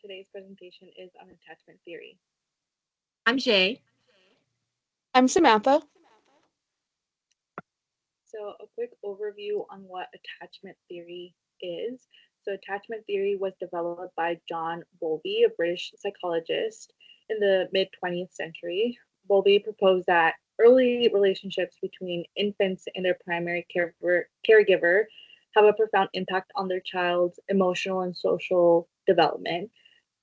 Today's presentation is on attachment theory. I'm Shay. I'm Samantha. So, a quick overview on what attachment theory is. So, attachment theory was developed by John Bowlby, a British psychologist, in the mid 20th century. Bowlby proposed that early relationships between infants and their primary caregiver have a profound impact on their child's emotional and social development.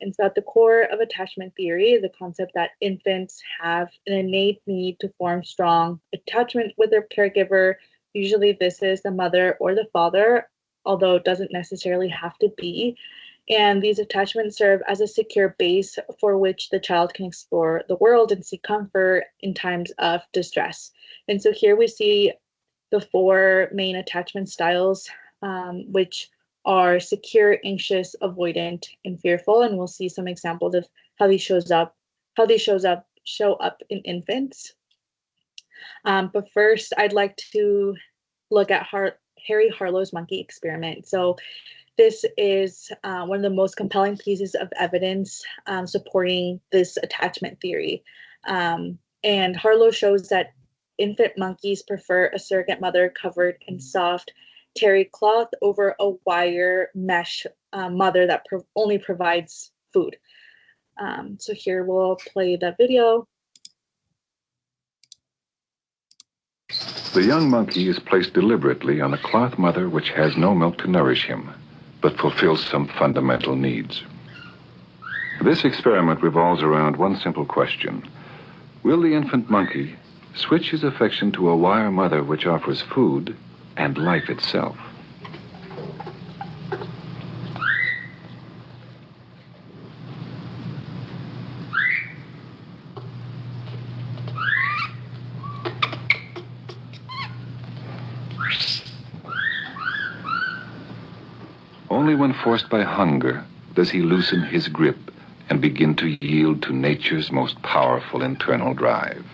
And so, at the core of attachment theory is the concept that infants have an innate need to form strong attachment with their caregiver. Usually, this is the mother or the father, although it doesn't necessarily have to be. And these attachments serve as a secure base for which the child can explore the world and seek comfort in times of distress. And so, here we see the four main attachment styles, which are secure, anxious, avoidant, and fearful. And we'll see some examples of how these show up in infants. But first, I'd like to look at Harry Harlow's monkey experiment. So this is one of the most compelling pieces of evidence supporting this attachment theory. And Harlow shows that infant monkeys prefer a surrogate mother covered in soft terry cloth over a wire mesh mother that only provides food. So here we'll play the video. The young monkey is placed deliberately on a cloth mother which has no milk to nourish him, but fulfills some fundamental needs. This experiment revolves around one simple question. Will the infant monkey switch his affection to a wire mother which offers food and life itself? Only when forced by hunger does he loosen his grip and begin to yield to nature's most powerful internal drive.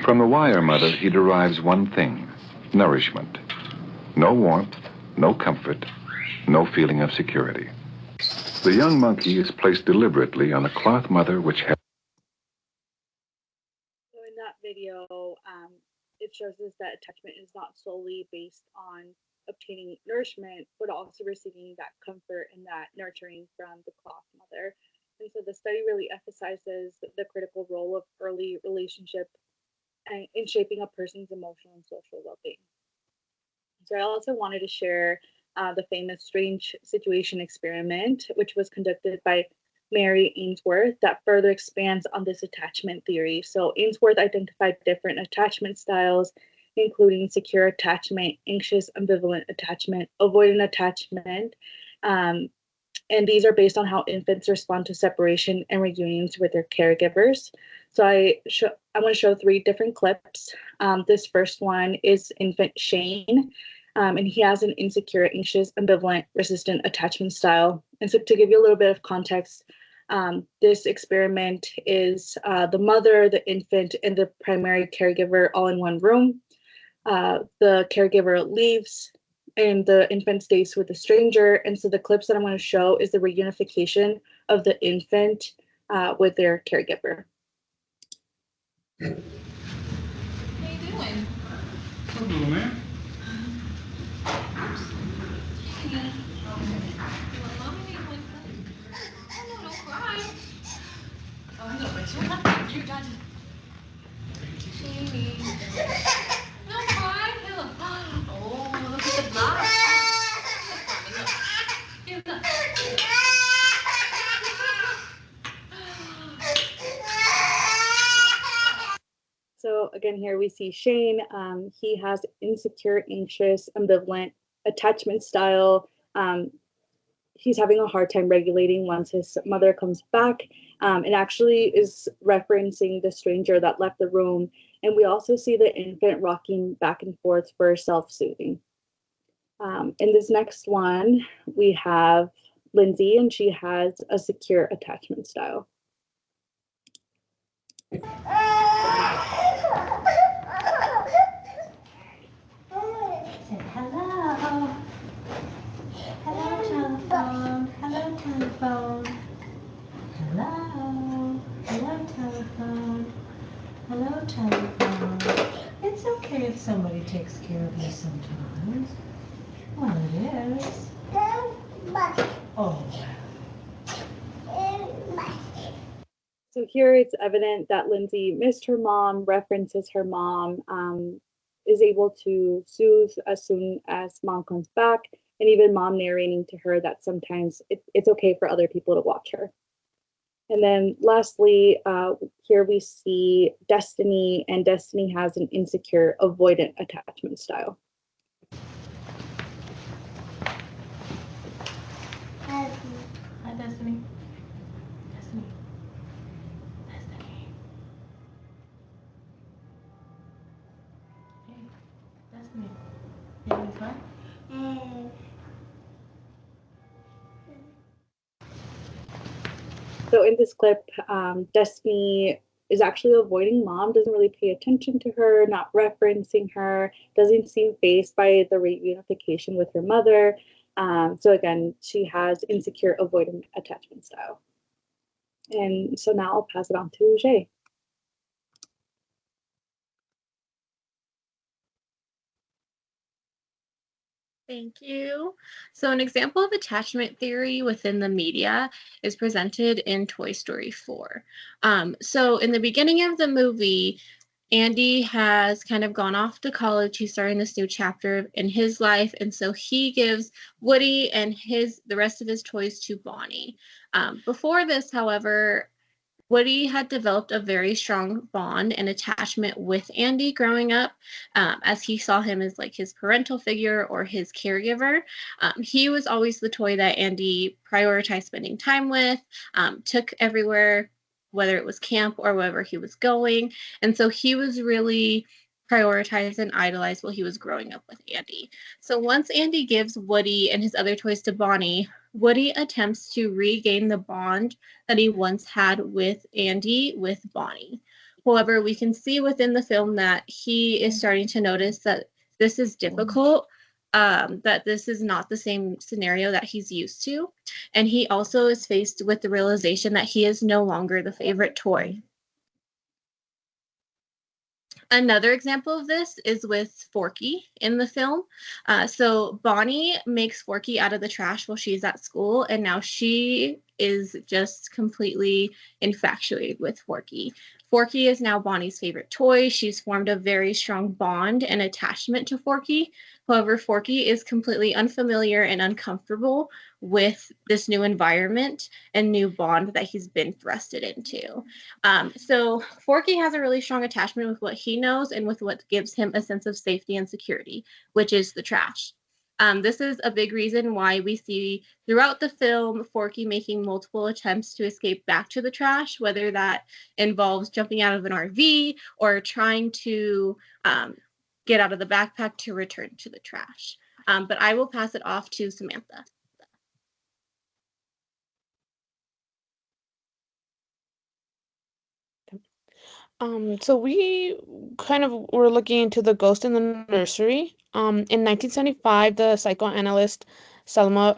From the wire mother, he derives one thing: nourishment. No warmth, no comfort, no feeling of security. The young monkey is placed deliberately on a cloth mother which has... So in that video, it shows us that attachment is not solely based on obtaining nourishment, but also receiving that comfort and that nurturing from the cloth mother. And so the study really emphasizes the critical role of early relationship in shaping a person's emotional and social well-being. So I also wanted to share the famous strange situation experiment, which was conducted by Mary Ainsworth, that further expands on this attachment theory. So Ainsworth identified different attachment styles, including secure attachment, anxious, ambivalent attachment, avoidant attachment. And these are based on how infants respond to separation and reunions with their caregivers. So I want to show three different clips. This first one is infant Shane, and he has an insecure, anxious, ambivalent, resistant attachment style. And so to give you a little bit of context, this experiment is the mother, the infant, and the primary caregiver all in one room. The caregiver leaves and the infant stays with a stranger. And so the clips that I'm going to show is the reunification of the infant with their caregiver. How you doing? What's up, man? You got it. Jamie. No cry. Look. Oh, look at the blood. Here, look. So again, here we see Shane. He has insecure, anxious, ambivalent attachment style. He's having a hard time regulating once his mother comes back. It actually is referencing the stranger that left the room. And we also see the infant rocking back and forth for self-soothing. In this next one, we have Lindsay, and she has a secure attachment style. Hello. Hello, telephone. Hello, telephone. takes care of you sometimes. Well, it is. Oh. So here it's evident that Lindsay missed her mom, references her mom, is able to soothe as soon as mom comes back, and even mom narrating to her that sometimes it's okay for other people to watch her. And then lastly, here we see Destiny, and Destiny has an insecure, avoidant attachment style. Hi, Destiny. Destiny. Destiny. Hey, Destiny. You having fun? So in this clip, Destiny is actually avoiding mom, doesn't really pay attention to her, not referencing her, doesn't seem fazed by the reunification with her mother. So again, she has insecure, avoidant attachment style. And so now I'll pass it on to Jay. Thank you. So an example of attachment theory within the media is presented in Toy Story 4. So in the beginning of the movie, Andy has kind of gone off to college. He's starting this new chapter in his life, and so he gives Woody and the rest of his toys to Bonnie. Before this, however, Woody had developed a very strong bond and attachment with Andy growing up, as he saw him as like his parental figure or his caregiver. He was always the toy that Andy prioritized spending time with, took everywhere, whether it was camp or wherever he was going. And so he was really prioritized and idolized while he was growing up with Andy. So once Andy gives Woody and his other toys to Bonnie, Woody attempts to regain the bond that he once had with Andy with Bonnie. However, we can see within the film that he is starting to notice that this is difficult, that this is not the same scenario that he's used to. And he also is faced with the realization that he is no longer the favorite toy. Another example of this is with Forky in the film. So Bonnie makes Forky out of the trash while she's at school, and now she is just completely infatuated with Forky. Forky is now Bonnie's favorite toy. She's formed a very strong bond and attachment to Forky. However, Forky is completely unfamiliar and uncomfortable with this new environment and new bond that he's been thrusted into. So Forky has a really strong attachment with what he knows and with what gives him a sense of safety and security, which is the trash. This is a big reason why we see throughout the film Forky making multiple attempts to escape back to the trash, whether that involves jumping out of an RV or trying to get out of the backpack to return to the trash. But I will pass it off to Samantha. So we kind of were looking into the ghost in the nursery. In 1975, the psychoanalyst Selma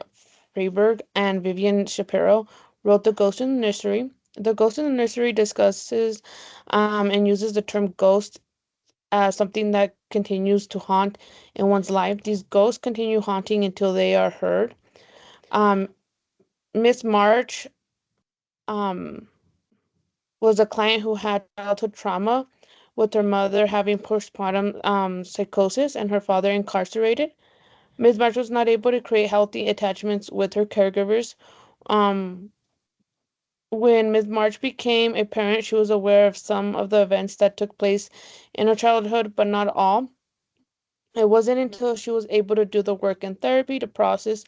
Freiberg and Vivian Shapiro wrote The Ghost in the Nursery. The Ghost in the Nursery discusses and uses the term ghost as something that continues to haunt in one's life. These ghosts continue haunting until they are heard. Miss March was a client who had childhood trauma, with her mother having postpartum psychosis and her father incarcerated. Ms. March was not able to create healthy attachments with her caregivers. Um, when Ms. March became a parent, she was aware of some of the events that took place in her childhood, but not all. It wasn't until she was able to do the work in therapy to process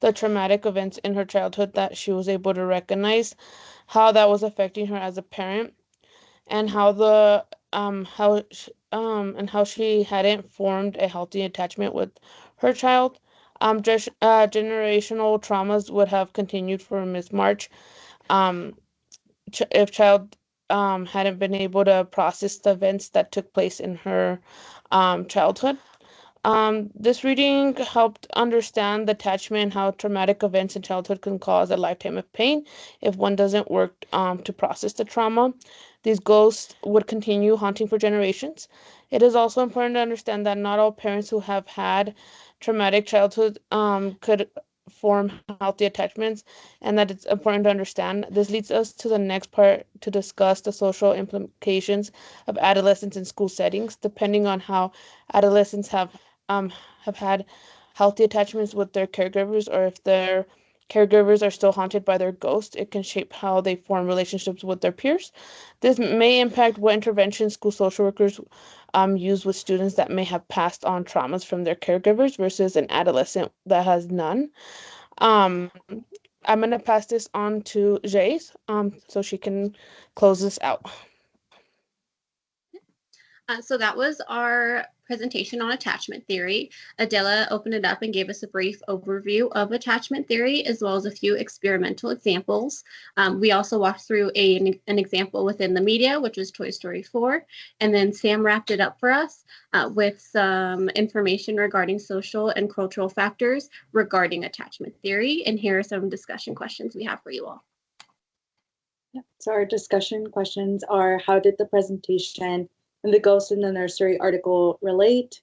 the traumatic events in her childhood that she was able to recognize how that was affecting her as a parent, and how she hadn't formed a healthy attachment with her child. Generational traumas would have continued for Miss March, um, if child hadn't been able to process the events that took place in her childhood. This reading helped understand the attachment and how traumatic events in childhood can cause a lifetime of pain if one doesn't work to process the trauma. These ghosts would continue haunting for generations. It is also important to understand that not all parents who have had traumatic childhood could form healthy attachments, and that it's important to understand. This leads us to the next part to discuss the social implications of adolescence in school settings. Depending on how adolescents have had healthy attachments with their caregivers, or if their caregivers are still haunted by their ghost, it can shape how they form relationships with their peers. This may impact what interventions school social workers use with students that may have passed on traumas from their caregivers versus an adolescent that has none. Um, I'm gonna pass this on to Jace, so she can close this out. So that was our presentation on attachment theory. Adela opened it up and gave us a brief overview of attachment theory, as well as a few experimental examples. We also walked through an example within the media, which was Toy Story 4. And then Sam wrapped it up for us with some information regarding social and cultural factors regarding attachment theory. And here are some discussion questions we have for you all. So our discussion questions are: how did the presentation and the Ghost in the Nursery article relate?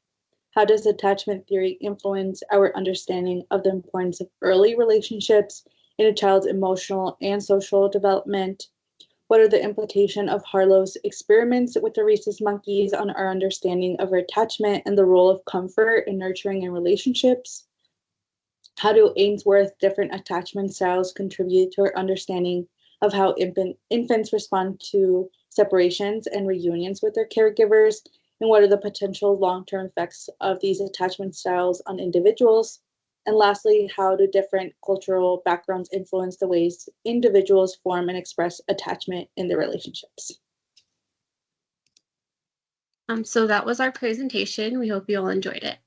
How does attachment theory influence our understanding of the importance of early relationships in a child's emotional and social development? What are the implications of Harlow's experiments with the rhesus monkeys on our understanding of attachment and the role of comfort in nurturing in relationships? How do Ainsworth's different attachment styles contribute to our understanding of how infants respond to separations and reunions with their caregivers? And what are the potential long-term effects of these attachment styles on individuals? And lastly, how do different cultural backgrounds influence the ways individuals form and express attachment in their relationships? So that was our presentation. We hope you all enjoyed it.